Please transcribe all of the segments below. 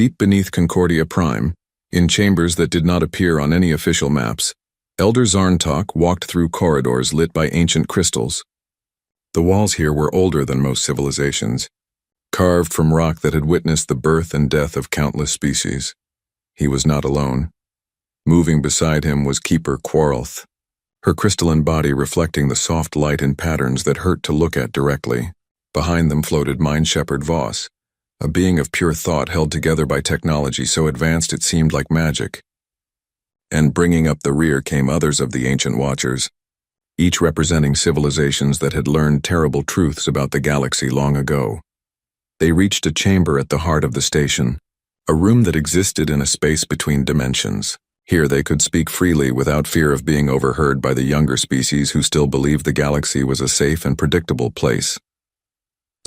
Deep beneath Concordia Prime, in chambers that did not appear on any official maps, Elder Zarntok walked through corridors lit by ancient crystals. The walls here were older than most civilizations, carved from rock that had witnessed the birth and death of countless species. He was not alone. Moving beside him was Keeper Quarlth, her crystalline body reflecting the soft light in patterns that hurt to look at directly. Behind them floated Mind Shepherd Voss, a being of pure thought held together by technology so advanced it seemed like magic. And bringing up the rear came others of the ancient Watchers, each representing civilizations that had learned terrible truths about the galaxy long ago. They reached a chamber at the heart of the station, a room that existed in a space between dimensions. Here they could speak freely without fear of being overheard by the younger species who still believed the galaxy was a safe and predictable place.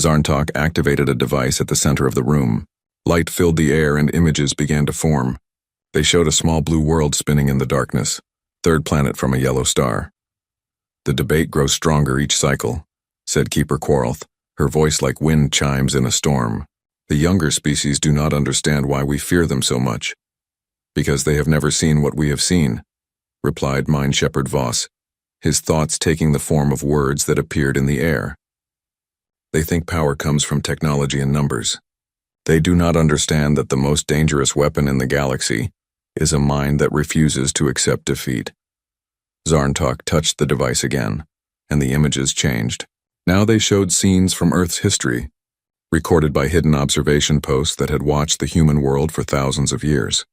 Zarntok activated a device at the center of the room. Light filled the air and images began to form. They showed a small blue world spinning in the darkness, third planet from a yellow star. "The debate grows stronger each cycle," said Keeper Quarlth, her voice like wind chimes in a storm. "The younger species do not understand why we fear them so much." "Because they have never seen what we have seen," replied Mind Shepherd Voss, his thoughts taking the form of words that appeared in the air. "They think power comes from technology and numbers. They do not understand that the most dangerous weapon in the galaxy is a mind that refuses to accept defeat." Zarntok touched the device again, and the images changed. Now they showed scenes from Earth's history, recorded by hidden observation posts that had watched the human world for thousands of years.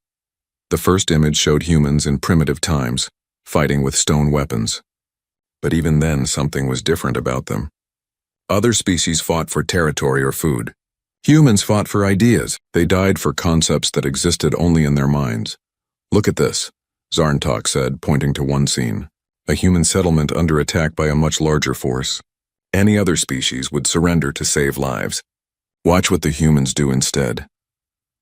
The first image showed humans in primitive times, fighting with stone weapons. But even then, something was different about them. Other species fought for territory or food. Humans fought for ideas. They died for concepts that existed only in their minds. "Look at this," Zarntok said, pointing to one scene. "A human settlement under attack by a much larger force. Any other species would surrender to save lives. Watch what the humans do instead."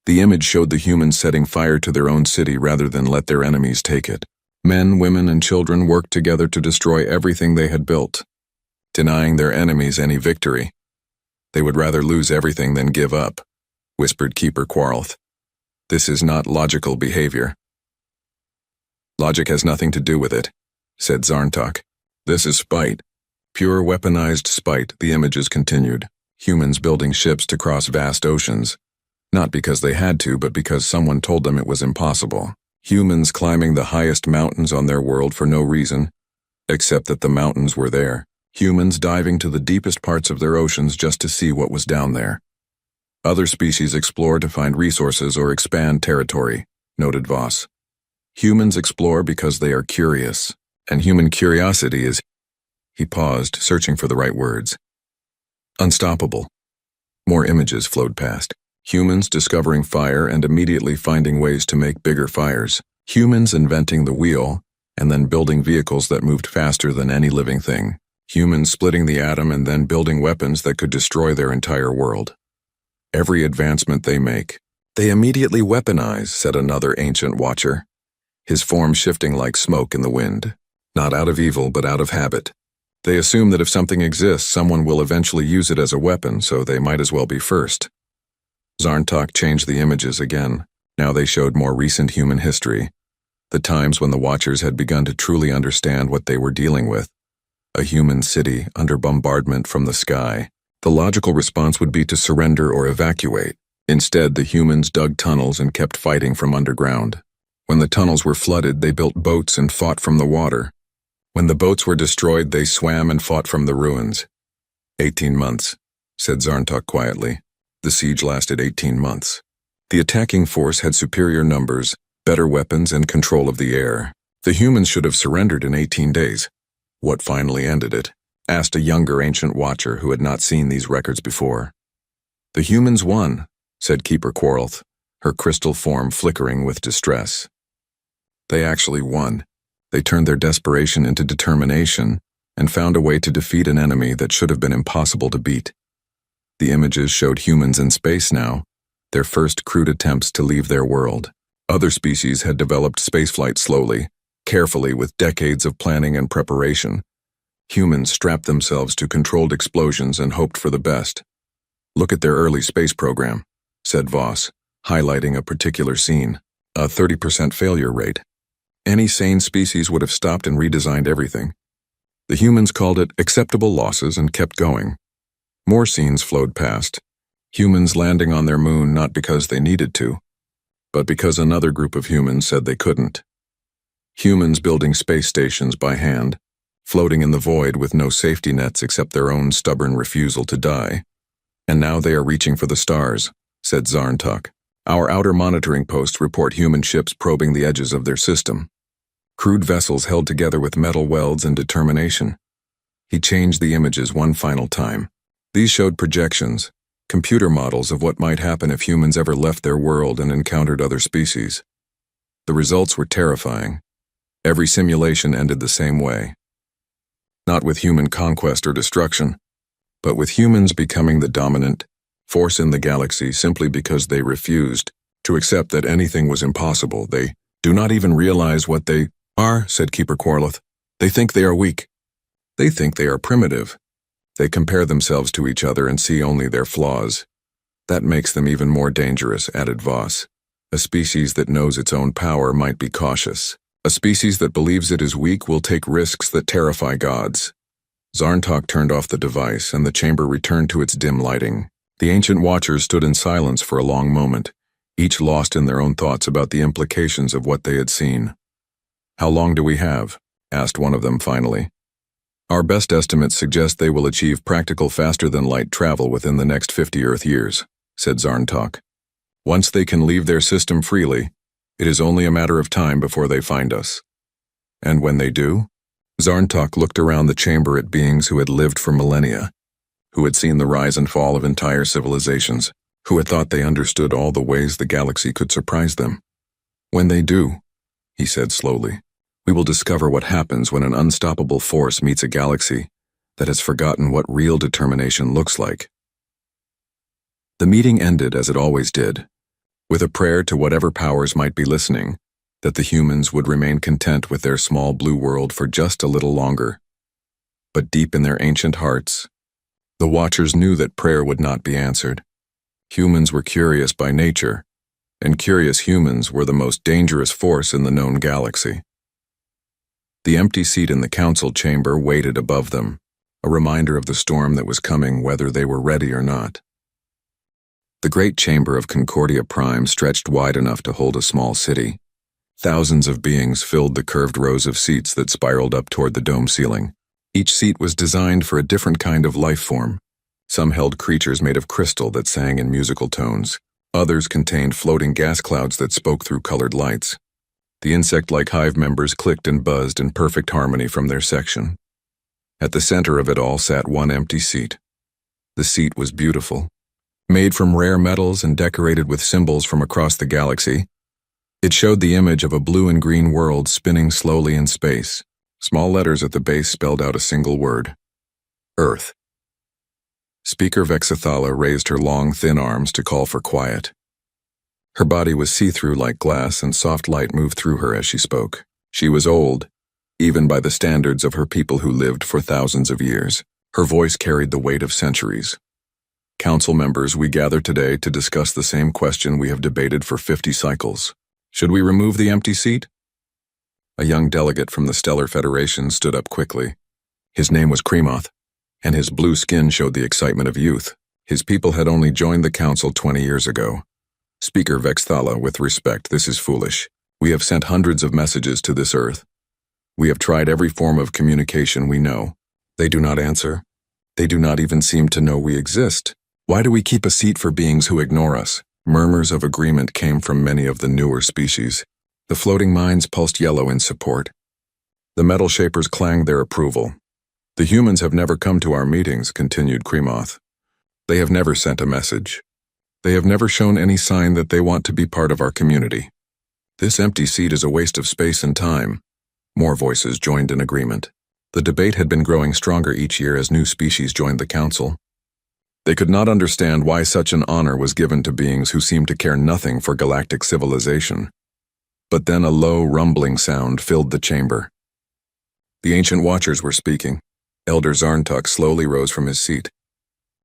The image showed the humans setting fire to their own city rather than let their enemies take it. Men, women, and children worked together to destroy everything they had built, denying their enemies any victory. "They would rather lose everything than give up," whispered Keeper Quarlth. "This is not logical behavior." "Logic has nothing to do with it," said Zarntok. "This is spite. Pure weaponized spite," the images continued. Humans building ships to cross vast oceans. Not because they had to, but because someone told them it was impossible. Humans climbing the highest mountains on their world for no reason, except that the mountains were there. Humans diving to the deepest parts of their oceans just to see what was down there. Other species explore to find resources or expand territory, noted Voss. Humans explore because they are curious, and human curiosity is— He paused, searching for the right words. "Unstoppable." More images flowed past. Humans discovering fire and immediately finding ways to make bigger fires. Humans inventing the wheel and then building vehicles that moved faster than any living thing. Humans splitting the atom and then building weapons that could destroy their entire world. Every advancement they make, they immediately weaponize, said another ancient watcher, his form shifting like smoke in the wind. Not out of evil, but out of habit. They assume that if something exists, someone will eventually use it as a weapon, so they might as well be first. Zarntok changed the images again. Now they showed more recent human history, the times when the Watchers had begun to truly understand what they were dealing with. A human city under bombardment from the sky. The logical response would be to surrender or evacuate. Instead, the humans dug tunnels and kept fighting from underground. When the tunnels were flooded, they built boats and fought from the water. When the boats were destroyed, they swam and fought from the ruins. 18 months, said Zarntok quietly. The siege lasted 18 months. The attacking force had superior numbers, better weapons, and control of the air. The humans should have surrendered in 18 days. What finally ended it? Asked a younger ancient watcher who had not seen these records before. The humans won, said Keeper Quarlth, her crystal form flickering with distress. They actually won. They turned their desperation into determination and found a way to defeat an enemy that should have been impossible to beat. The images showed humans in space now, their first crude attempts to leave their world. Other species had developed spaceflight slowly, carefully with decades of planning and preparation. Humans strapped themselves to controlled explosions and hoped for the best. Look at their early space program, said Voss, highlighting a particular scene, a 30% failure rate. Any sane species would have stopped and redesigned everything. The humans called it acceptable losses and kept going. More scenes flowed past. Humans landing on their moon not because they needed to, but because another group of humans said they couldn't. Humans building space stations by hand, floating in the void with no safety nets except their own stubborn refusal to die. And now they are reaching for the stars, said Zarntok. Our outer monitoring posts report human ships probing the edges of their system. Crude vessels held together with metal welds and determination. He changed the images one final time. These showed projections, computer models of what might happen if humans ever left their world and encountered other species. The results were terrifying. Every simulation ended the same way. Not with human conquest or destruction, but with humans becoming the dominant force in the galaxy simply because they refused to accept that anything was impossible. They do not even realize what they are, said Keeper Quarleth. They think they are weak. They think they are primitive. They compare themselves to each other and see only their flaws. That makes them even more dangerous, added Voss. A species that knows its own power might be cautious. A species that believes it is weak will take risks that terrify gods. Zarntok turned off the device, and the chamber returned to its dim lighting. The ancient watchers stood in silence for a long moment, each lost in their own thoughts about the implications of what they had seen. How long do we have? Asked one of them finally. Our best estimates suggest they will achieve practical faster-than-light travel within the next 50 Earth years, said Zarntok. Once they can leave their system freely, it is only a matter of time before they find us. And when they do? Zarntok looked around the chamber at beings who had lived for millennia, who had seen the rise and fall of entire civilizations, who had thought they understood all the ways the galaxy could surprise them. When they do, he said slowly, we will discover what happens when an unstoppable force meets a galaxy that has forgotten what real determination looks like. The meeting ended as it always did, with a prayer to whatever powers might be listening, that the humans would remain content with their small blue world for just a little longer. But deep in their ancient hearts, the Watchers knew that prayer would not be answered. Humans were curious by nature, and curious humans were the most dangerous force in the known galaxy. The empty seat in the council chamber waited above them, a reminder of the storm that was coming whether they were ready or not. The great chamber of Concordia Prime stretched wide enough to hold a small city. Thousands of beings filled the curved rows of seats that spiraled up toward the dome ceiling. Each seat was designed for a different kind of life form. Some held creatures made of crystal that sang in musical tones. Others contained floating gas clouds that spoke through colored lights. The insect-like hive members clicked and buzzed in perfect harmony from their section. At the center of it all sat one empty seat. The seat was beautiful. Made from rare metals and decorated with symbols from across the galaxy, it showed the image of a blue and green world spinning slowly in space. Small letters at the base spelled out a single word: Earth. Speaker Vexathala raised her long, thin arms to call for quiet. Her body was see-through like glass, and soft light moved through her as she spoke. She was old, even by the standards of her people who lived for thousands of years. Her voice carried the weight of centuries. Council members, we gather today to discuss the same question we have debated for 50 cycles. Should we remove the empty seat? A young delegate from the Stellar Federation stood up quickly. His name was Kremoth, and his blue skin showed the excitement of youth. His people had only joined the council 20 years ago. Speaker Vexthala, with respect, this is foolish. We have sent hundreds of messages to this Earth. We have tried every form of communication we know. They do not answer. They do not even seem to know we exist. Why do we keep a seat for beings who ignore us? Murmurs of agreement came from many of the newer species. The floating minds pulsed yellow in support. The metal shapers clanged their approval. The humans have never come to our meetings, continued Kremoth. They have never sent a message. They have never shown any sign that they want to be part of our community. This empty seat is a waste of space and time. More voices joined in agreement. The debate had been growing stronger each year as new species joined the council. They could not understand why such an honor was given to beings who seemed to care nothing for galactic civilization. But then a low, rumbling sound filled the chamber. The ancient watchers were speaking. Elder Zarntok slowly rose from his seat.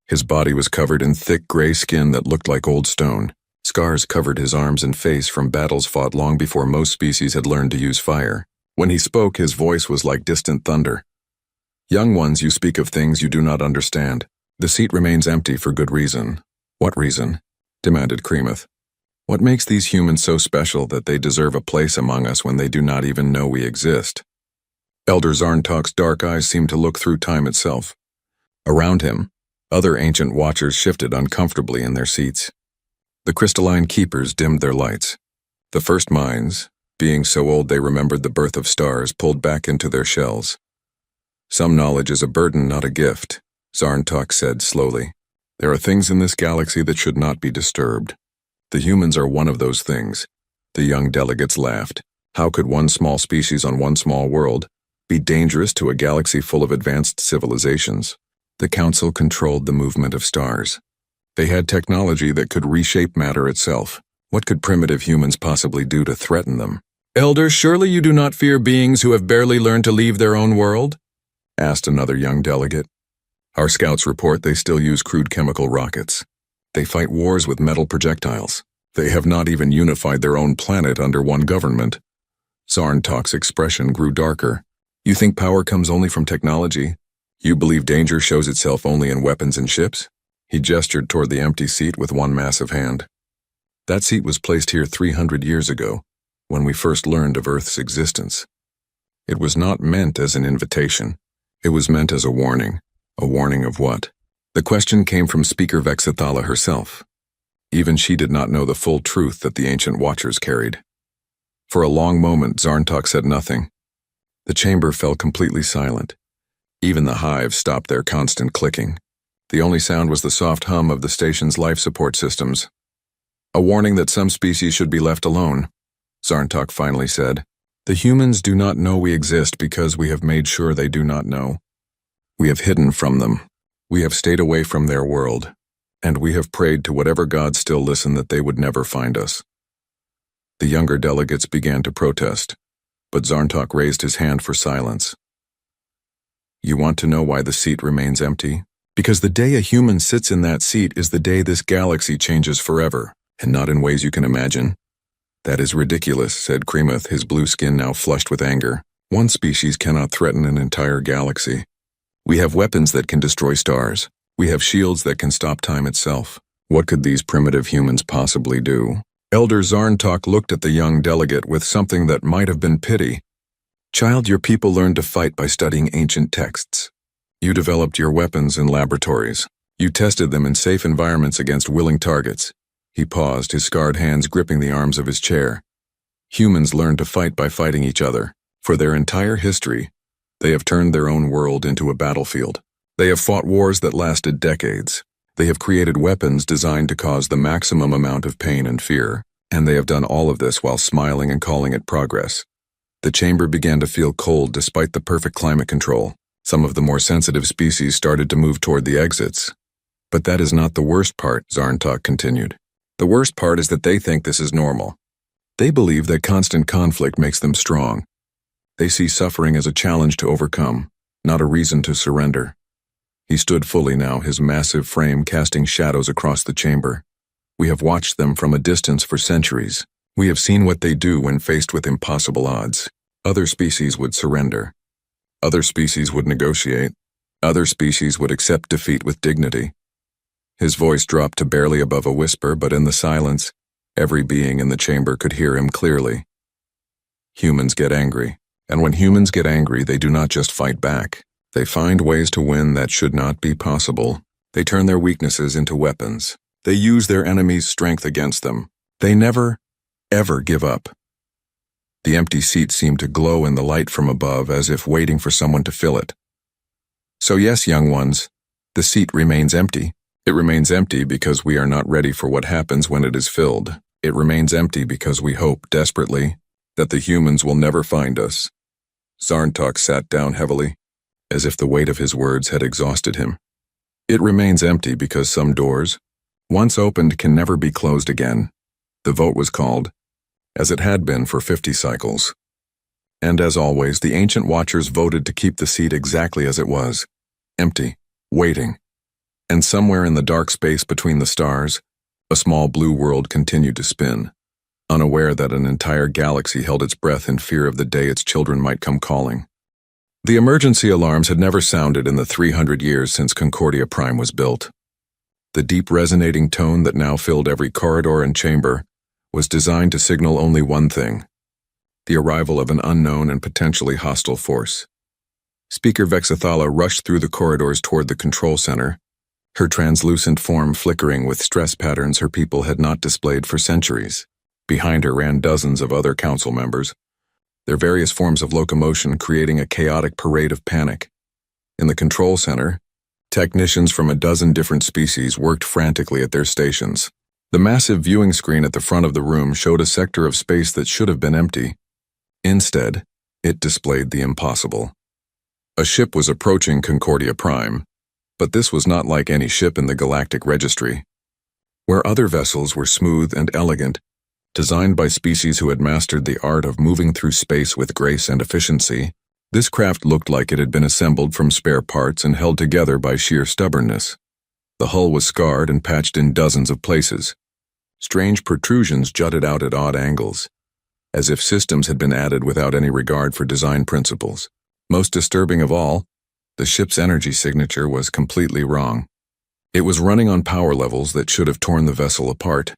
His body was covered in thick gray skin that looked like old stone. Scars covered his arms and face from battles fought long before most species had learned to use fire. When he spoke, his voice was like distant thunder. Young ones, you speak of things you do not understand. The seat remains empty for good reason. What reason? Demanded Kremoth. What makes these humans so special that they deserve a place among us when they do not even know we exist? Elder Zarntok's dark eyes seemed to look through time itself. Around him, other ancient watchers shifted uncomfortably in their seats. The crystalline keepers dimmed their lights. The first minds, being so old they remembered the birth of stars, pulled back into their shells. Some knowledge is a burden, not a gift, Zarntok said slowly. There are things in this galaxy that should not be disturbed. The humans are one of those things. The young delegates laughed. How could one small species on one small world be dangerous to a galaxy full of advanced civilizations? The Council controlled the movement of stars. They had technology that could reshape matter itself. What could primitive humans possibly do to threaten them? Elder, surely you do not fear beings who have barely learned to leave their own world? Asked another young delegate. Our scouts report they still use crude chemical rockets. They fight wars with metal projectiles. They have not even unified their own planet under one government. Zarntok's expression grew darker. You think power comes only from technology? You believe danger shows itself only in weapons and ships? He gestured toward the empty seat with one massive hand. That seat was placed here 300 years ago, when we first learned of Earth's existence. It was not meant as an invitation. It was meant as a warning. A warning of what? The question came from Speaker Vexithala herself. Even she did not know the full truth that the ancient watchers carried. For a long moment, Zarntok said nothing. The chamber fell completely silent. Even the hive stopped their constant clicking. The only sound was the soft hum of the station's life support systems. A warning that some species should be left alone, Zarntok finally said. The humans do not know we exist because we have made sure they do not know. We have hidden from them. We have stayed away from their world. And we have prayed to whatever gods still listen that they would never find us. The younger delegates began to protest, but Zarntok raised his hand for silence. You want to know why the seat remains empty? Because the day a human sits in that seat is the day this galaxy changes forever, and not in ways you can imagine. That is ridiculous, said Kremoth, his blue skin now flushed with anger. One species cannot threaten an entire galaxy. We have weapons that can destroy stars. We have shields that can stop time itself. What could these primitive humans possibly do? Elder Zarntok looked at the young delegate with something that might have been pity. Child, your people learned to fight by studying ancient texts. You developed your weapons in laboratories. You tested them in safe environments against willing targets. He paused, his scarred hands gripping the arms of his chair. Humans learned to fight by fighting each other. For their entire history, they have turned their own world into a battlefield. They have fought wars that lasted decades. They have created weapons designed to cause the maximum amount of pain and fear, and they have done all of this while smiling and calling it progress. The chamber began to feel cold despite the perfect climate control. Some of the more sensitive species started to move toward the exits. But that is not the worst part, Zarntok continued. The worst part is that they think this is normal. They believe that constant conflict makes them strong. They see suffering as a challenge to overcome, not a reason to surrender. He stood fully now, his massive frame casting shadows across the chamber. We have watched them from a distance for centuries. We have seen what they do when faced with impossible odds. Other species would surrender. Other species would negotiate. Other species would accept defeat with dignity. His voice dropped to barely above a whisper, but in the silence, every being in the chamber could hear him clearly. Humans get angry, and when humans get angry, they do not just fight back. They find ways to win that should not be possible. They turn their weaknesses into weapons. They use their enemy's strength against them. They never, ever give up. The empty seat seemed to glow in the light from above, as if waiting for someone to fill it. So yes, young ones, the seat remains empty. It remains empty because we are not ready for what happens when it is filled. It remains empty because we hope, desperately, that the humans will never find us. Zarntok sat down heavily, as if the weight of his words had exhausted him. It remains empty because some doors, once opened, can never be closed again. The vote was called, as it had been for 50 cycles. And as always, the ancient watchers voted to keep the seat exactly as it was, empty, waiting. And somewhere in the dark space between the stars, A small blue world continued to spin, unaware that an entire galaxy held its breath in fear of the day its children might come calling. The emergency alarms had never sounded in the 300 years since Concordia Prime was built. The deep resonating tone that now filled every corridor and chamber was designed to signal only one thing: the arrival of an unknown and potentially hostile force. Speaker Vexathala rushed through the corridors toward the control center, her translucent form flickering with stress patterns her people had not displayed for centuries. Behind her ran dozens of other council members, their various forms of locomotion creating a chaotic parade of panic. In the control center, technicians from a dozen different species worked frantically at their stations. The massive viewing screen at the front of the room showed a sector of space that should have been empty. Instead, it displayed the impossible. A ship was approaching Concordia Prime, but this was not like any ship in the galactic registry. Where other vessels were smooth and elegant, designed by species who had mastered the art of moving through space with grace and efficiency, this craft looked like it had been assembled from spare parts and held together by sheer stubbornness. The hull was scarred and patched in dozens of places. Strange protrusions jutted out at odd angles, as if systems had been added without any regard for design principles. Most disturbing of all, the ship's energy signature was completely wrong. It was running on power levels that should have torn the vessel apart,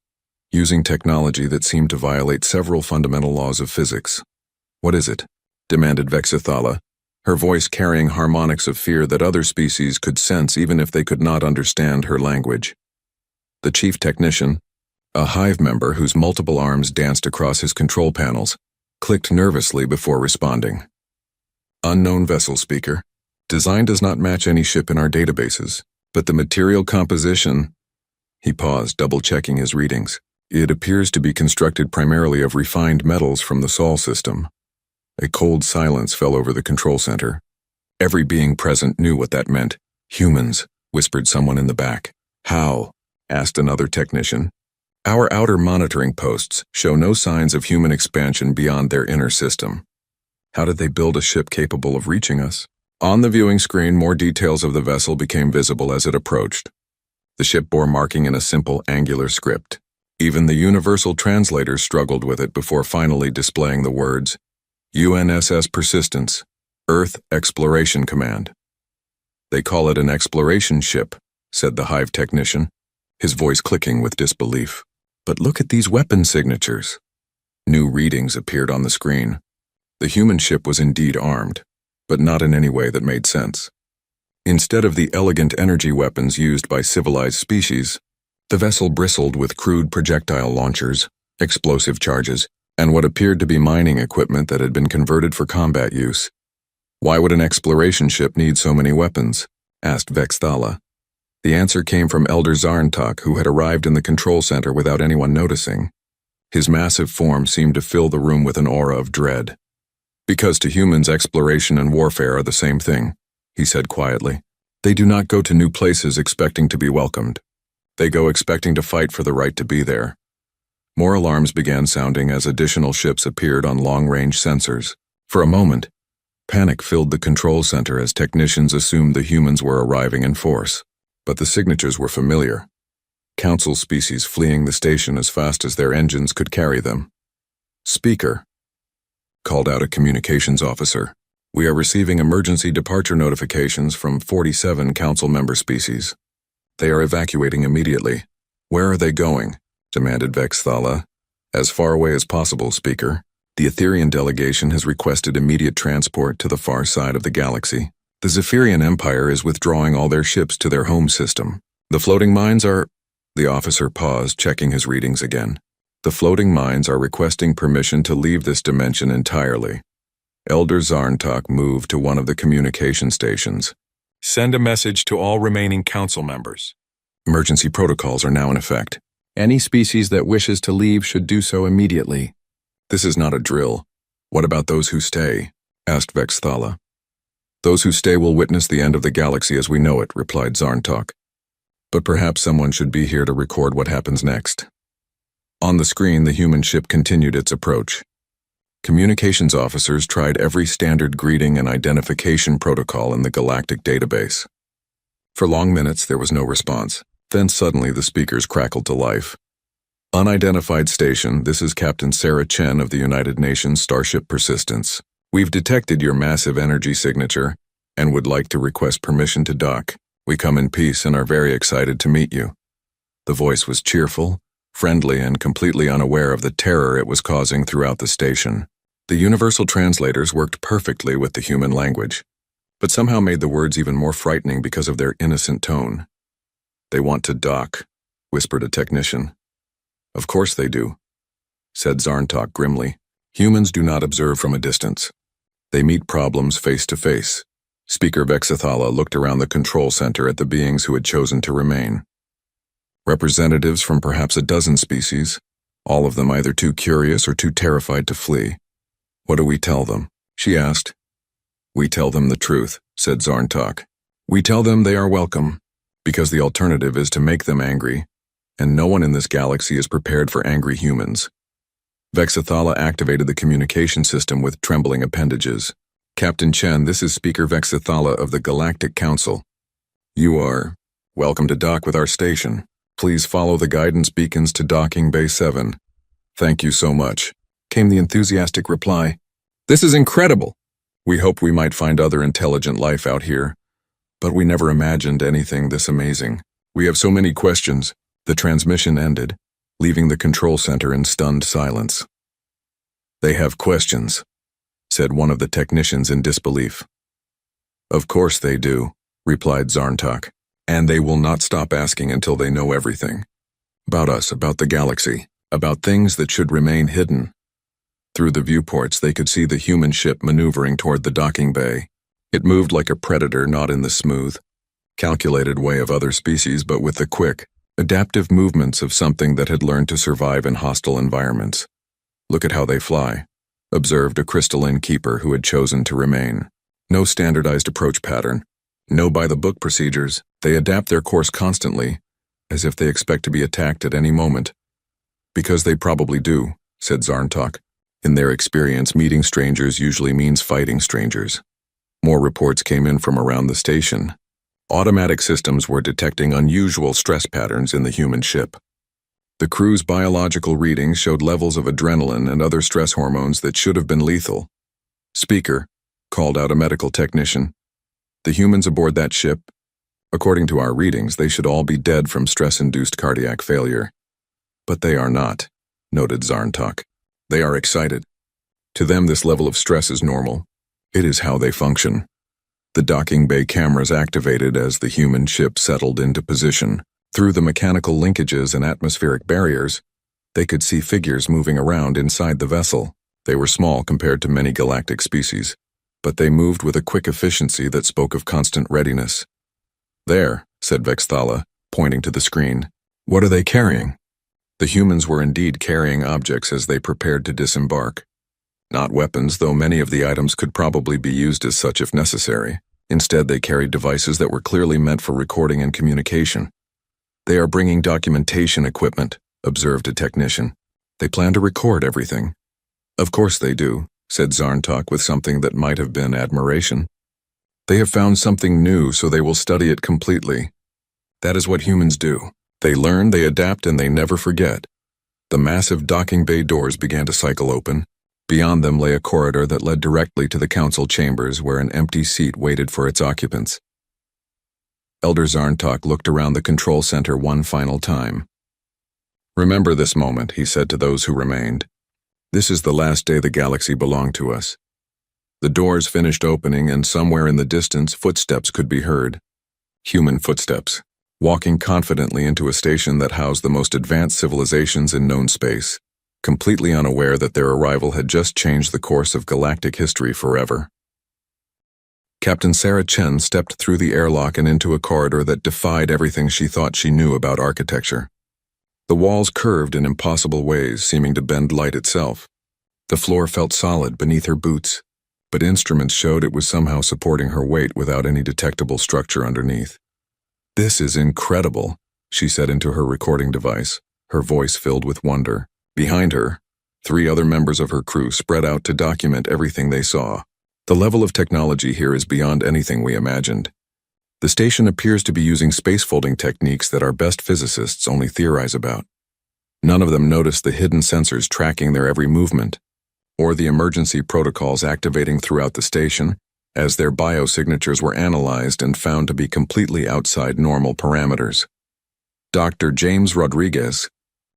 using technology that seemed to violate several fundamental laws of physics. "What is it?" demanded Vexathala, her voice carrying harmonics of fear that other species could sense even if they could not understand her language. The chief technician, a hive member whose multiple arms danced across his control panels, clicked nervously before responding. "Unknown vessel, Speaker. Design does not match any ship in our databases, but the material composition—" He paused, double-checking his readings. "It appears to be constructed primarily of refined metals from the Sol system." A cold silence fell over the control center. Every being present knew what that meant. "Humans," whispered someone in the back. "How?" asked another technician. "Our outer monitoring posts show no signs of human expansion beyond their inner system." "How did they build a ship capable of reaching us?" On the viewing screen, more details of the vessel became visible as it approached. The shipboard marking in a simple angular script. Even the universal translators struggled with it before finally displaying the words, "UNSS Persistence, Earth Exploration Command." "They call it an exploration ship," said the hive technician, his voice clicking with disbelief. "But look at these weapon signatures." New readings appeared on the screen. The human ship was indeed armed, but not in any way that made sense. Instead of the elegant energy weapons used by civilized species, the vessel bristled with crude projectile launchers, explosive charges, and what appeared to be mining equipment that had been converted for combat use. "Why would an exploration ship need so many weapons?" asked Vexathala. The answer came from Elder Zarntok, who had arrived in the control center without anyone noticing. His massive form seemed to fill the room with an aura of dread. "Because to humans, exploration and warfare are the same thing," he said quietly. "They do not go to new places expecting to be welcomed. They go expecting to fight for the right to be there." More alarms began sounding as additional ships appeared on long-range sensors. For a moment, panic filled the control center as technicians assumed the humans were arriving in force. But the signatures were familiar. Council species fleeing the station as fast as their engines could carry them. "Speaker," called out a communications officer, "we are receiving emergency departure notifications from 47 council member species. They are evacuating immediately." "Where are they going?" demanded Vexathala. "As far away as possible, Speaker. The Etherian delegation has requested immediate transport to the far side of the galaxy. The Zephyrian Empire is withdrawing all their ships to their home system. The floating mines are—" The officer paused, checking his readings again. "The floating mines are requesting permission to leave this dimension entirely." Elder Zarntok moved to one of the communication stations. "Send a message to all remaining council members. Emergency protocols are now in effect. Any species that wishes to leave should do so immediately." "This is not a drill. What about those who stay?" asked Vexathala. "Those who stay will witness the end of the galaxy as we know it," replied Zarntok. "But perhaps someone should be here to record what happens next." On the screen, the human ship continued its approach. Communications officers tried every standard greeting and identification protocol in the galactic database. For long minutes, there was no response. Then suddenly the speakers crackled to life. Unidentified station, this is Captain Sarah Chen of the United Nations Starship Persistence. We've detected your massive energy signature and would like to request permission to dock. We come in peace and are very excited to meet you. The voice was cheerful, friendly, and completely unaware of the terror it was causing throughout the station. The universal translators worked perfectly with the human language, but somehow made the words even more frightening because of their innocent tone. "They want to dock," whispered a technician. "Of course they do," said Zarntok grimly. "Humans do not observe from a distance. They meet problems face to face." Speaker Vexathala looked around the control center at the beings who had chosen to remain. Representatives from perhaps a dozen species, all of them either too curious or too terrified to flee. "What do we tell them?" she asked. "We tell them the truth," said Zarntok. "We tell them they are welcome, because the alternative is to make them angry, and no one in this galaxy is prepared for angry humans." Vexathala activated the communication system with trembling appendages. "Captain Chen, this is Speaker Vexathala of the Galactic Council. You are welcome to dock with our station. Please follow the guidance beacons to docking Bay 7. "Thank you so much," came the enthusiastic reply. "This is incredible. We hoped we might find other intelligent life out here, but we never imagined anything this amazing. We have so many questions." The transmission ended, leaving the control center in stunned silence. "They have questions," said one of the technicians in disbelief. "Of course they do," replied Zarntok, "and they will not stop asking until they know everything. About us, about the galaxy, about things that should remain hidden." Through the viewports, they could see the human ship maneuvering toward the docking bay. It moved like a predator, not in the smooth, calculated way of other species, but with the quick, adaptive movements of something that had learned to survive in hostile environments. "Look at how they fly," observed a crystalline keeper who had chosen to remain. "No standardized approach pattern, no by-the-book procedures. They adapt their course constantly, as if they expect to be attacked at any moment." "Because they probably do," said Zarntok. "In their experience, meeting strangers usually means fighting strangers." More reports came in from around the station. Automatic systems were detecting unusual stress patterns in the human ship. The crew's biological readings showed levels of adrenaline and other stress hormones that should have been lethal. "Speaker," called out a medical technician. "The humans aboard that ship, according to our readings, they should all be dead from stress-induced cardiac failure. But they are not," noted Zarntok. "They are excited. To them, this level of stress is normal. It is how they function." The docking bay cameras activated as the human ship settled into position. Through the mechanical linkages and atmospheric barriers, they could see figures moving around inside the vessel. They were small compared to many galactic species, but they moved with a quick efficiency that spoke of constant readiness. "There," said Vexthala, pointing to the screen. "What are they carrying?" The humans were indeed carrying objects as they prepared to disembark. Not weapons, though many of the items could probably be used as such if necessary. Instead, they carried devices that were clearly meant for recording and communication. "They are bringing documentation equipment," observed a technician. "They plan to record everything." "Of course they do," said Zarntok with something that might have been admiration. "They have found something new, so they will study it completely. That is what humans do. They learn, they adapt, and they never forget." The massive docking bay doors began to cycle open. Beyond them lay a corridor that led directly to the council chambers where an empty seat waited for its occupants. Elder Zarntok looked around the control center one final time. "Remember this moment," he said to those who remained. "This is the last day the galaxy belonged to us." The doors finished opening, and somewhere in the distance footsteps could be heard. Human footsteps, walking confidently into a station that housed the most advanced civilizations in known space, completely unaware that their arrival had just changed the course of galactic history forever. Captain Sarah Chen stepped through the airlock and into a corridor that defied everything she thought she knew about architecture. The walls curved in impossible ways, seeming to bend light itself. The floor felt solid beneath her boots, but instruments showed it was somehow supporting her weight without any detectable structure underneath. "This is incredible," she said into her recording device, her voice filled with wonder. Behind her, 3 other members of her crew spread out to document everything they saw. "The level of technology here is beyond anything we imagined. The station appears to be using space folding techniques that our best physicists only theorize about. None of them noticed the hidden sensors tracking their every movement, or the emergency protocols activating throughout the station, as their biosignatures were analyzed and found to be completely outside normal parameters. Dr. James Rodriguez,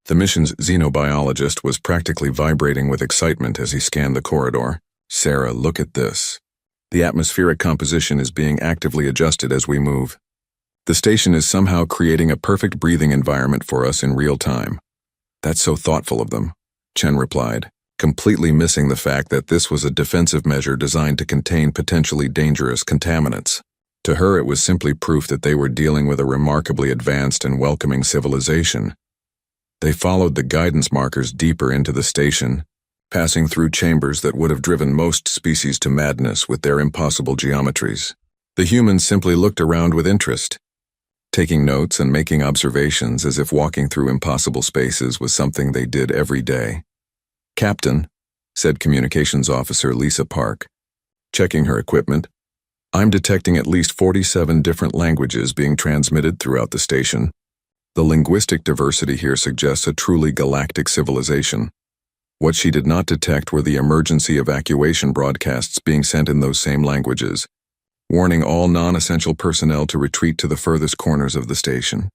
the mission's xenobiologist, was practically vibrating with excitement as he scanned the corridor. "Sarah, look at this. The atmospheric composition is being actively adjusted as we move. The station is somehow creating a perfect breathing environment for us in real time." "That's so thoughtful of them," Chen replied, completely missing the fact that this was a defensive measure designed to contain potentially dangerous contaminants. To her, it was simply proof that they were dealing with a remarkably advanced and welcoming civilization. They followed the guidance markers deeper into the station, passing through chambers that would have driven most species to madness with their impossible geometries. The humans simply looked around with interest, taking notes and making observations as if walking through impossible spaces was something they did every day. "Captain," said Communications Officer Lisa Park, checking her equipment, "I'm detecting at least 47 different languages being transmitted throughout the station. The linguistic diversity here suggests a truly galactic civilization." What she did not detect were the emergency evacuation broadcasts being sent in those same languages, warning all non-essential personnel to retreat to the furthest corners of the station.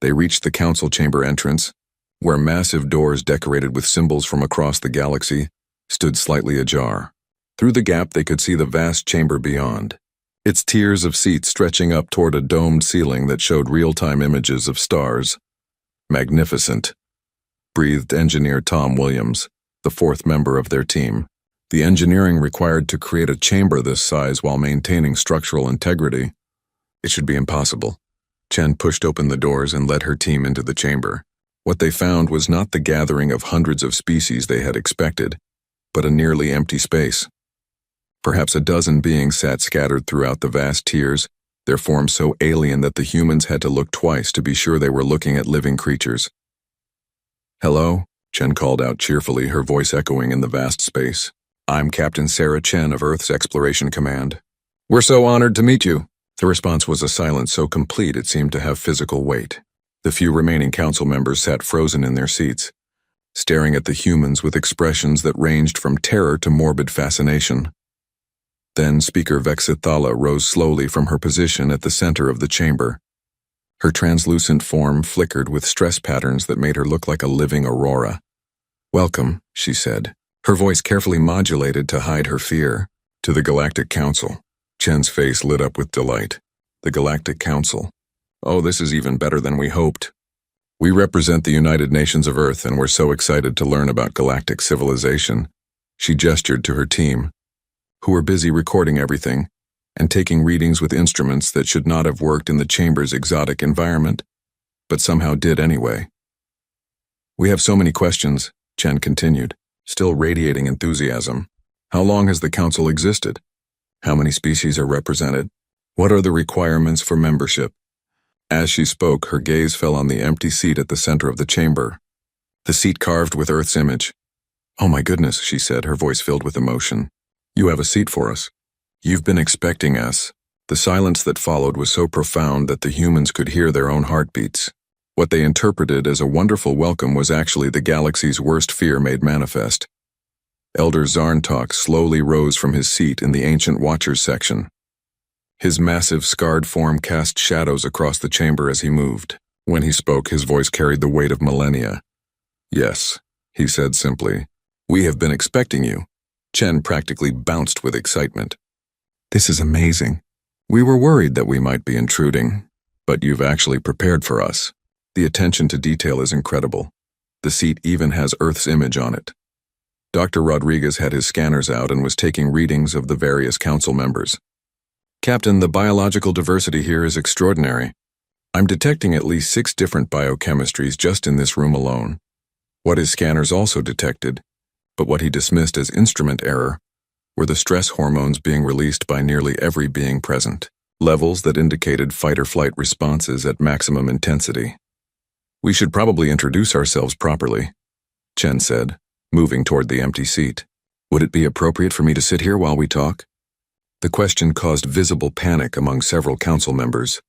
They reached the council chamber entrance, where massive doors decorated with symbols from across the galaxy stood slightly ajar. Through the gap they could see the vast chamber beyond, its tiers of seats stretching up toward a domed ceiling that showed real-time images of stars. "Magnificent," breathed engineer Tom Williams, the fourth member of their team. "The engineering required to create a chamber this size while maintaining structural integrity. It should be impossible." Chen pushed open the doors and led her team into the chamber. What they found was not the gathering of hundreds of species they had expected, but a nearly empty space. Perhaps a dozen beings sat scattered throughout the vast tiers, their forms so alien that the humans had to look twice to be sure they were looking at living creatures. "Hello," Chen called out cheerfully, her voice echoing in the vast space. "I'm Captain Sarah Chen of Earth's Exploration Command." "We're so honored to meet you." The response was a silence so complete it seemed to have physical weight. The few remaining council members sat frozen in their seats, staring at the humans with expressions that ranged from terror to morbid fascination. Then Speaker Vexithala rose slowly from her position at the center of the chamber. Her translucent form flickered with stress patterns that made her look like a living aurora. "Welcome," she said, her voice carefully modulated to hide her fear, "to the Galactic Council." Chen's face lit up with delight. "The Galactic Council. Oh, this is even better than we hoped. We represent the United Nations of Earth, and we're so excited to learn about galactic civilization." She gestured to her team, who were busy recording everything and taking readings with instruments that should not have worked in the chamber's exotic environment, but somehow did anyway. "We have so many questions," Chen continued, still radiating enthusiasm. "How long has the council existed? How many species are represented? What are the requirements for membership?" As she spoke, her gaze fell on the empty seat at the center of the chamber, the seat carved with Earth's image. "Oh my goodness," she said, her voice filled with emotion. "You have a seat for us. You've been expecting us." The silence that followed was so profound that the humans could hear their own heartbeats. What they interpreted as a wonderful welcome was actually the galaxy's worst fear made manifest. Elder Zarntok slowly rose from his seat in the Ancient Watchers section. His massive, scarred form cast shadows across the chamber as he moved. When he spoke, his voice carried the weight of millennia. "Yes," he said simply. "We have been expecting you." Chen practically bounced with excitement. "This is amazing. We were worried that we might be intruding, but you've actually prepared for us. The attention to detail is incredible. The seat even has Earth's image on it." Dr. Rodriguez had his scanners out and was taking readings of the various council members. "Captain, the biological diversity here is extraordinary. I'm detecting at least 6 different biochemistries just in this room alone." What his scanners also detected, but what he dismissed as instrument error, were the stress hormones being released by nearly every being present, levels that indicated fight-or-flight responses at maximum intensity. "We should probably introduce ourselves properly," Chen said, moving toward the empty seat. "Would it be appropriate for me to sit here while we talk?" The question caused visible panic among several council members.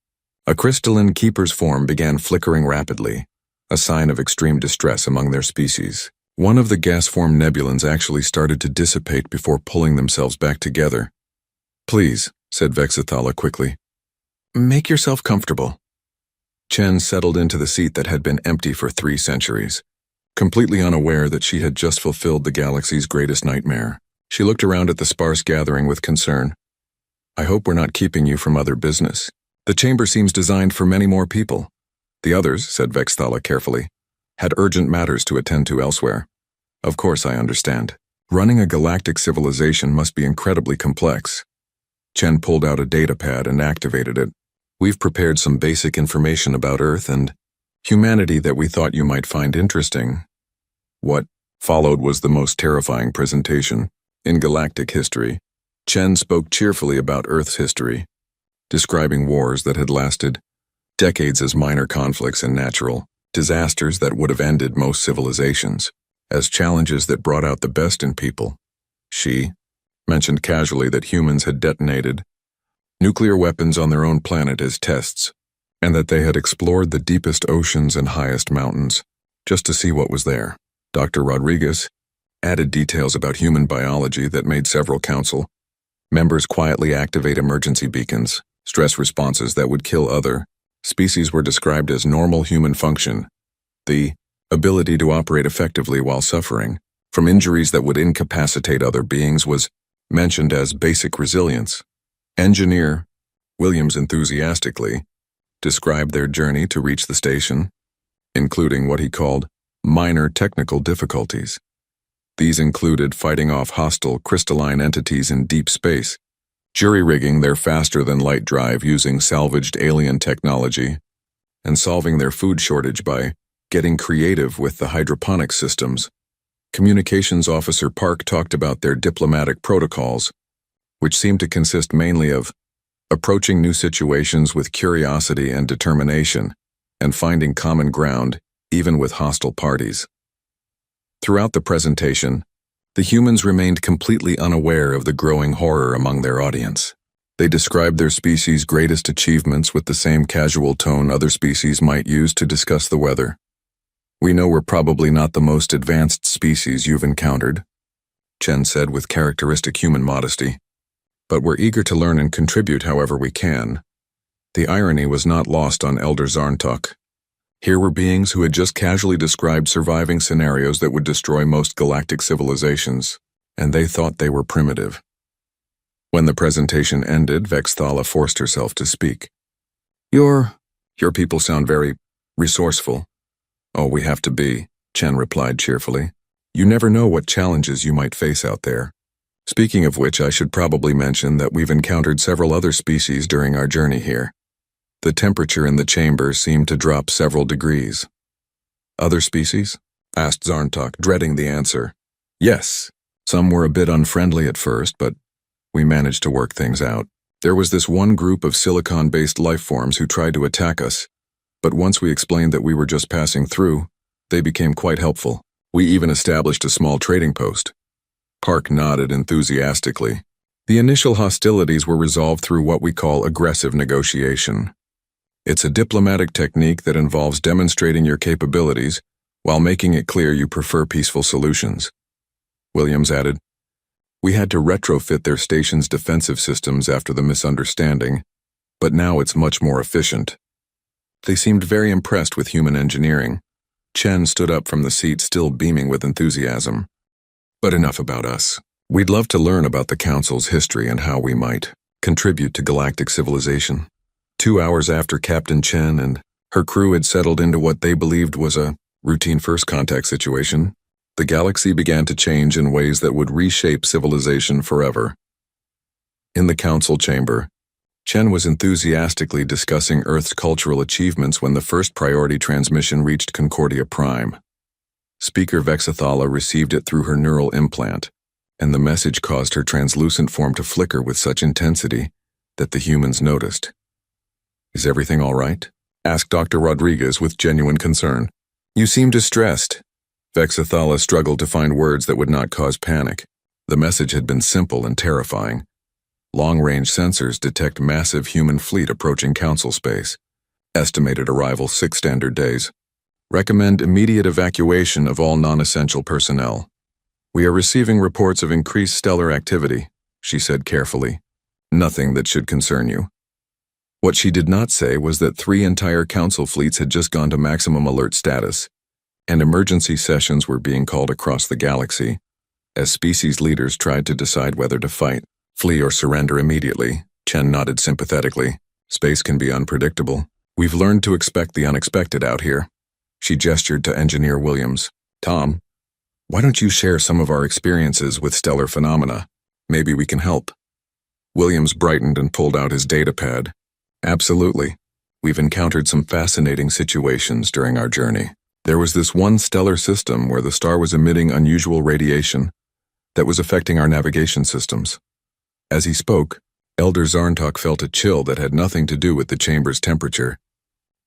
A crystalline keeper's form began flickering rapidly, a sign of extreme distress among their species. One of the gas-formed nebulons actually started to dissipate before pulling themselves back together. "Please," said Vexathala quickly. "Make yourself comfortable." Chen settled into the seat that had been empty for 3 centuries, completely unaware that she had just fulfilled the galaxy's greatest nightmare. She looked around at the sparse gathering with concern. "I hope we're not keeping you from other business. The chamber seems designed for many more people." "The others," said Vexathala carefully, "had urgent matters to attend to elsewhere." "Of course I understand. Running a galactic civilization must be incredibly complex." Chen pulled out a data pad and activated it. "We've prepared some basic information about Earth and humanity that we thought you might find interesting." What followed was the most terrifying presentation in galactic history. Chen spoke cheerfully about Earth's history, describing wars that had lasted decades as minor conflicts and natural disasters that would have ended most civilizations, as challenges that brought out the best in people. She mentioned casually that humans had detonated nuclear weapons on their own planet as tests, and that they had explored the deepest oceans and highest mountains just to see what was there. Dr. Rodriguez added details about human biology that made several council members quietly activate emergency beacons. Stress responses that would kill other species were described as normal human function. The ability to operate effectively while suffering from injuries that would incapacitate other beings was mentioned as basic resilience. Engineer Williams enthusiastically described their journey to reach the station, including what he called minor technical difficulties. These included fighting off hostile crystalline entities in deep space, jury-rigging their faster-than-light drive using salvaged alien technology, and solving their food shortage by getting creative with the hydroponic systems. Communications Officer Park talked about their diplomatic protocols, which seemed to consist mainly of approaching new situations with curiosity and determination, and finding common ground even with hostile parties. Throughout the presentation, the humans remained completely unaware of the growing horror among their audience. They described their species' greatest achievements with the same casual tone other species might use to discuss the weather. "We know we're probably not the most advanced species you've encountered," Chen said with characteristic human modesty, "but we're eager to learn and contribute however we can." The irony was not lost on Elder Zarntok. Here were beings who had just casually described surviving scenarios that would destroy most galactic civilizations, and they thought they were primitive. When the presentation ended, Vexathala forced herself to speak. Your people sound very resourceful." "Oh, we have to be," Chen replied cheerfully. "You never know what challenges you might face out there. Speaking of which, I should probably mention that we've encountered several other species during our journey here." The temperature in the chamber seemed to drop several degrees. "Other species?" asked Zarntok, dreading the answer. "Yes. Some were a bit unfriendly at first, but we managed to work things out. There was this one group of silicon-based life forms who tried to attack us, but once we explained that we were just passing through, they became quite helpful. We even established a small trading post." Park nodded enthusiastically. "The initial hostilities were resolved through what we call aggressive negotiation. It's a diplomatic technique that involves demonstrating your capabilities while making it clear you prefer peaceful solutions." Williams added, "We had to retrofit their station's defensive systems after the misunderstanding, but now it's much more efficient." They seemed very impressed with human engineering. Chen stood up from the seat, still beaming with enthusiasm. "But enough about us. We'd love to learn about the Council's history and how we might contribute to galactic civilization." 2 hours after Captain Chen and her crew had settled into what they believed was a routine first contact situation, the galaxy began to change in ways that would reshape civilization forever. In the council chamber, Chen was enthusiastically discussing Earth's cultural achievements when the first priority transmission reached Concordia Prime. Speaker Vexathala received it through her neural implant, and the message caused her translucent form to flicker with such intensity that the humans noticed. "Is everything all right?" asked Dr. Rodriguez with genuine concern. "You seem distressed." Vexathala struggled to find words that would not cause panic. The message had been simple and terrifying. Long-range sensors detect massive human fleet approaching council space. Estimated arrival 6 standard days. Recommend immediate evacuation of all non-essential personnel. We are receiving reports of increased stellar activity, she said carefully. Nothing that should concern you. What she did not say was that 3 entire council fleets had just gone to maximum alert status, and emergency sessions were being called across the galaxy, as species leaders tried to decide whether to fight, flee, or surrender immediately. Chen nodded sympathetically. Space can be unpredictable. We've learned to expect the unexpected out here. She gestured to Engineer Williams. Tom, why don't you share some of our experiences with stellar phenomena? Maybe we can help. Williams brightened and pulled out his datapad. Absolutely. We've encountered some fascinating situations during our journey. There was this one stellar system where the star was emitting unusual radiation that was affecting our navigation systems. As he spoke, Elder Zarntok felt a chill that had nothing to do with the chamber's temperature.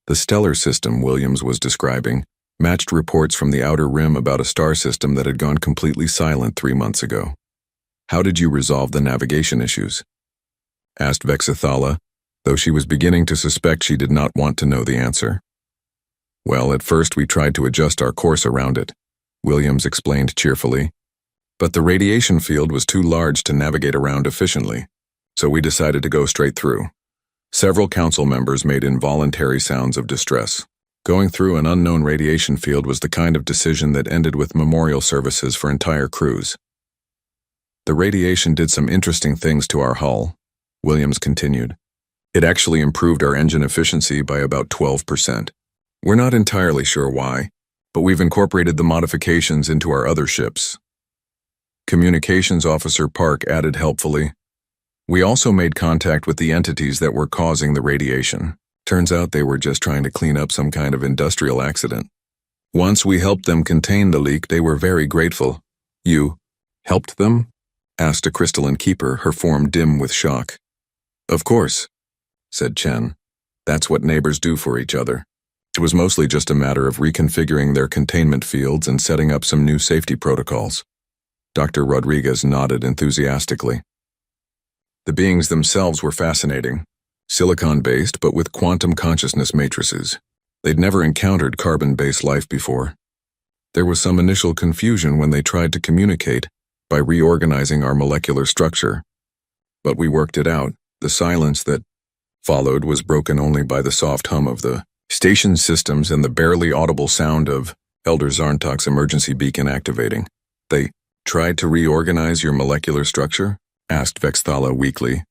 The stellar system Williams was describing matched reports from the outer rim about a star system that had gone completely silent 3 months ago. How did you resolve the navigation issues? Asked Vexithala, though she was beginning to suspect she did not want to know the answer. Well, at first we tried to adjust our course around it, Williams explained cheerfully. But the radiation field was too large to navigate around efficiently, so we decided to go straight through. Several council members made involuntary sounds of distress. Going through an unknown radiation field was the kind of decision that ended with memorial services for entire crews. The radiation did some interesting things to our hull, Williams continued. It actually improved our engine efficiency by about 12%. We're not entirely sure why, but we've incorporated the modifications into our other ships. Communications Officer Park added helpfully. We also made contact with the entities that were causing the radiation. Turns out they were just trying to clean up some kind of industrial accident. Once we helped them contain the leak, they were very grateful. You helped them? Asked a crystalline keeper, her form dim with shock. Of course, said Chen. That's what neighbors do for each other. It was mostly just a matter of reconfiguring their containment fields and setting up some new safety protocols. Dr. Rodriguez nodded enthusiastically. The beings themselves were fascinating, silicon-based but with quantum consciousness matrices. They'd never encountered carbon-based life before. There was some initial confusion when they tried to communicate by reorganizing our molecular structure. But we worked it out. The silence that followed was broken only by the soft hum of the station systems and the barely audible sound of Elder Zarntok's emergency beacon activating. They tried to reorganize your molecular structure? Asked Vexthala weakly.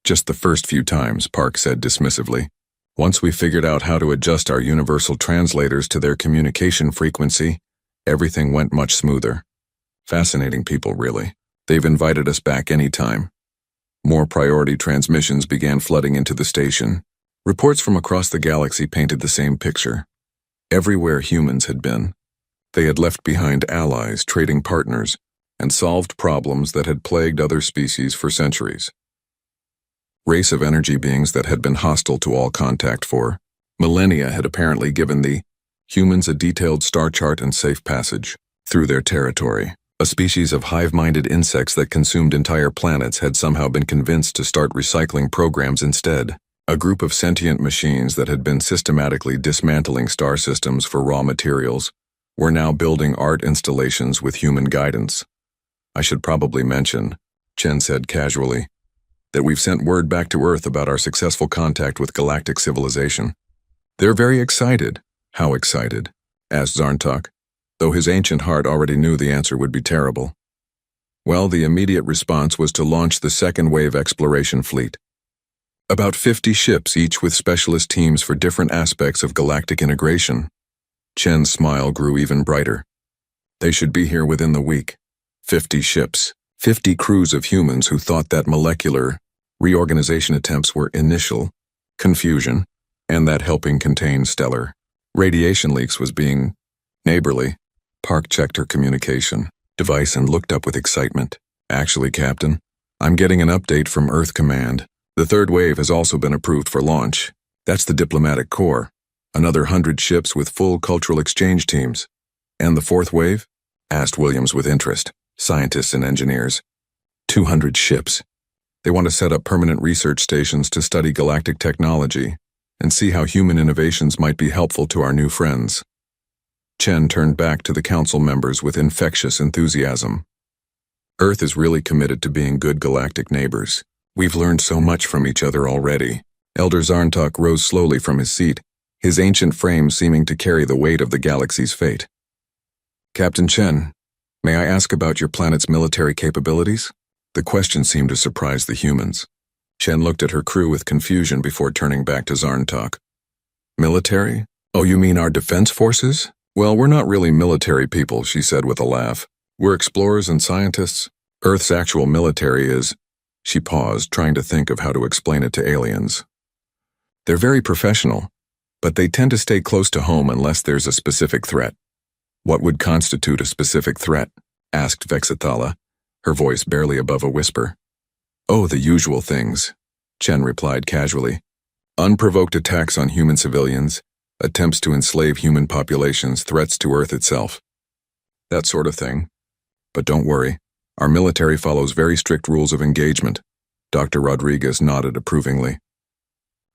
Just the first few times, Park said dismissively. Once we figured out how to adjust our universal translators to their communication frequency, everything went much smoother. Fascinating people, really. They've invited us back anytime. More priority transmissions began flooding into the station. Reports from across the galaxy painted the same picture. Everywhere humans had been, they had left behind allies, trading partners, and solved problems that had plagued other species for centuries. Race of energy beings that had been hostile to all contact for millennia had apparently given the humans a detailed star chart and safe passage through their territory. A species of hive-minded insects that consumed entire planets had somehow been convinced to start recycling programs instead. A group of sentient machines that had been systematically dismantling star systems for raw materials were now building art installations with human guidance. I should probably mention, Chen said casually, that we've sent word back to Earth about our successful contact with galactic civilization. They're very excited. How excited? Asked Zarntok, though his ancient heart already knew the answer would be terrible. Well, the immediate response was to launch the second wave exploration fleet. About 50 ships, each with specialist teams for different aspects of galactic integration. Chen's smile grew even brighter. They should be here within the week. 50 ships, 50 crews of humans who thought that molecular reorganization attempts were initial confusion, and that helping contain stellar radiation leaks was being neighborly. Park checked her communication device and looked up with excitement. Actually, Captain, I'm getting an update from Earth Command. The third wave has also been approved for launch. That's the diplomatic corps. Another 100 ships with full cultural exchange teams. And the fourth wave? Asked Williams with interest. Scientists and engineers. 200 ships. They want to set up permanent research stations to study galactic technology and see how human innovations might be helpful to our new friends. Chen turned back to the council members with infectious enthusiasm. Earth is really committed to being good galactic neighbors. We've learned so much from each other already. Elder Zarntok rose slowly from his seat, his ancient frame seeming to carry the weight of the galaxy's fate. Captain Chen, may I ask about your planet's military capabilities? The question seemed to surprise the humans. Chen looked at her crew with confusion before turning back to Zarntok. Military? Oh, you mean our defense forces? Well, we're not really military people, she said with a laugh. We're explorers and scientists. Earth's actual military is… She paused, trying to think of how to explain it to aliens. They're very professional, but they tend to stay close to home unless there's a specific threat. What would constitute a specific threat? Asked Vexithala, her voice barely above a whisper. Oh, the usual things, Chen replied casually. Unprovoked attacks on human civilians, attempts to enslave human populations, threats to Earth itself. That sort of thing. But don't worry, our military follows very strict rules of engagement. Dr. Rodriguez nodded approvingly.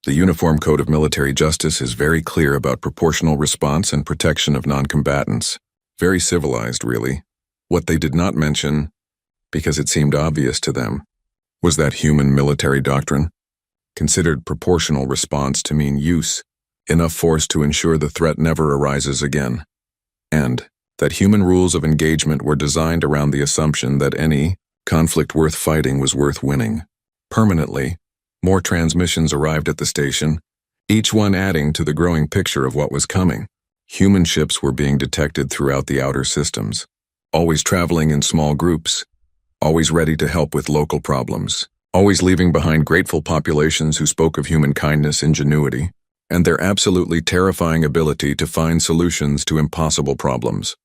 The Uniform Code of Military Justice is very clear about proportional response and protection of non-combatants. Very civilized, really. What they did not mention, because it seemed obvious to them, was that human military doctrine considered proportional response to mean use, enough force to ensure the threat never arises again, and that human rules of engagement were designed around the assumption that any conflict worth fighting was worth winning. Permanently, more transmissions arrived at the station, each one adding to the growing picture of what was coming. Human ships were being detected throughout the outer systems, always traveling in small groups, always ready to help with local problems, always leaving behind grateful populations who spoke of human kindness, ingenuity, and their absolutely terrifying ability to find solutions to impossible problems.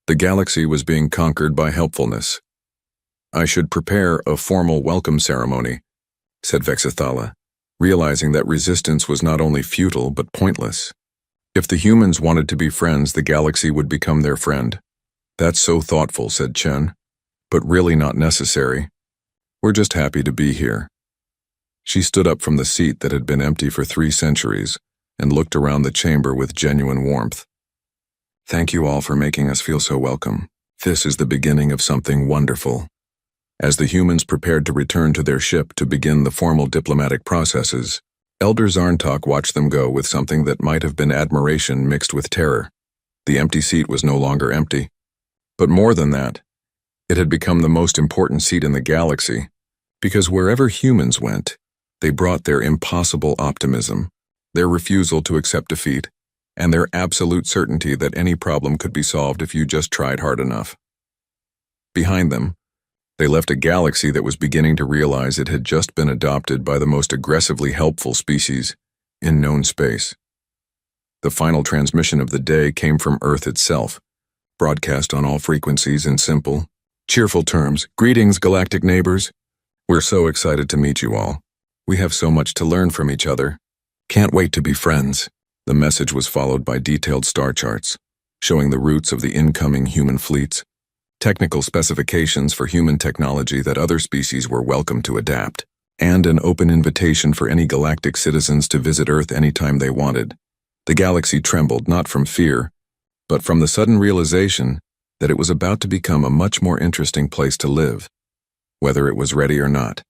The galaxy was being conquered by helpfulness. I should prepare a formal welcome ceremony, said Vexithala, realizing that resistance was not only futile but pointless. If the humans wanted to be friends, the galaxy would become their friend. That's so thoughtful, said Chen, but really not necessary. We're just happy to be here. She stood up from the seat that had been empty for 3 centuries and looked around the chamber with genuine warmth. Thank you all for making us feel so welcome. This is the beginning of something wonderful. As the humans prepared to return to their ship to begin the formal diplomatic processes, Elder Zarntok watched them go with something that might have been admiration mixed with terror. The empty seat was no longer empty. But more than that, it had become the most important seat in the galaxy, because wherever humans went, they brought their impossible optimism, their refusal to accept defeat, and their absolute certainty that any problem could be solved if you just tried hard enough. Behind them, they left a galaxy that was beginning to realize it had just been adopted by the most aggressively helpful species in known space. The final transmission of the day came from Earth itself, broadcast on all frequencies in simple, cheerful terms. Greetings, galactic neighbors. We're so excited to meet you all. We have so much to learn from each other. Can't wait to be friends. The message was followed by detailed star charts, showing the routes of the incoming human fleets, technical specifications for human technology that other species were welcome to adapt, and an open invitation for any galactic citizens to visit Earth anytime they wanted. The galaxy trembled not from fear, but from the sudden realization that it was about to become a much more interesting place to live, whether it was ready or not.